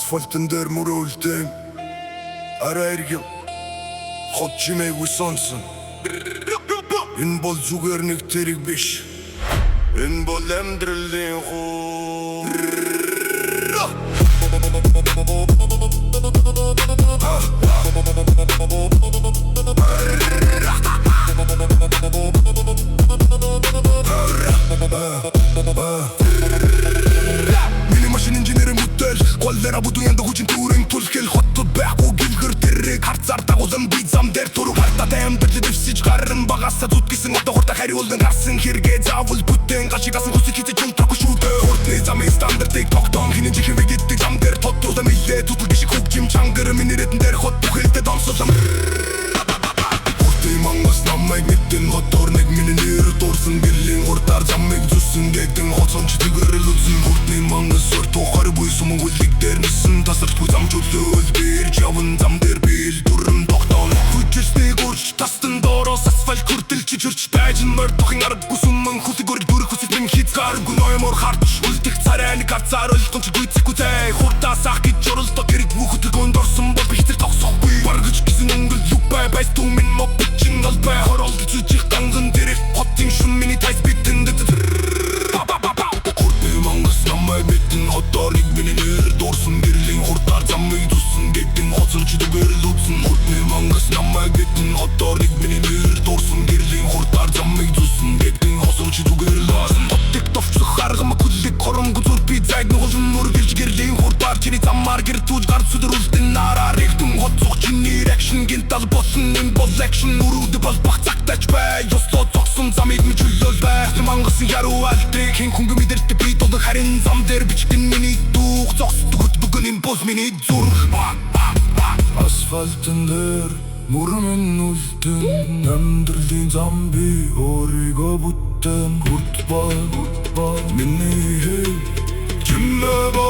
Асфальтын дээр мөрөөлдөм арай эргэл хот чимээгүй сонсон. Энэ бол зүгээр нэг тэрэг биш. Энэ бол амьдралын хуу. Миний машин инженери модель голлера буду янда хүчин түрэн түлхэл хоттод байхгүй гэлгэр тэрэг харцаар дагуулан би зам дээр туруу хартатай амьдрал дэвсэж гаран багасаа зүт гисэн одоо хурта хариулан гарсан хэрэгэ заавал бүтэн гашигасан хүсэж хитэж унтрахгүй шүү дээ. Хурдны замын стандартыг тогтоом хинэн чихэн вэгддэг зам дээр тодтуулан мэлээ зүтгэл гişik хөгжим чангар миний рэдэн дээр хот бүхэлдэ донсолам. Хурдны мангас намайг мэдэн хотор нэг миний нэр дурсан гэлэн хурдаар замыг зүсэн гэдэн хоцомч тэгэрэл үзэн хурдны мангас ор тухар буй сумын үлэг дээр нисэн тасарчгүй зам чөлөөл бирж яван зам дээр бил дүрэн тогтоон хүчсний гурч тастан доороос асфальт хүрдэлчиж өрч байжин мөр тохын аргагүй сумын хүсэгөр дүрх хүсэж минь хизгааргүй ноёмор харч үлдэх царай нэг арцаар ойлгомж гүйцэхгүй зай хурдаас ах гэж жоролдоо гэрэг бүхэдэг өндорсон бол би хитэр тогсохгүй баргаж гисэн өнгөл юг бай байс түмэн мог бичин гал бай хорол зүчих ганган дэрэг хотын шүн миний тайс битэнд хурдны мангас намайг мэдэн хотоорыг миний нэр дурсан гэрлийн хурдаар замыг зүсэн гэдэн хоцолч дэгэрл үзсэн хурдны мангас намайг мэдэн хотоорыг миний нэр дурсан гэрлийн хурдаар замыг зүсэн гэдэн хоцолч дэгэрл үзсэн хотыг товчлох аргам хүлэг хором гүзүр би зайг нуулан мөргөлж гэрлийн хурдаар чиний замаар гэр түүж гар сүдэрүүлдэн нараар ихтэн хоцох чиний реакшн гинтал босон энэ бол акшн өрөөд бол бах цагтаач бай ёслоо зогсон замыг минь чөлөөл бай мангасан яруу альтрыг хэн хүн мэдэрт би толгой харин зам дээр бичгэн миний дуух зогсдогт бүгэн энэ боз миний зүрх асфальтын дээр мөрмөн үлдэн амьдралын зам би өөрийгөө бүтэн хурд бай миний хэй чимээ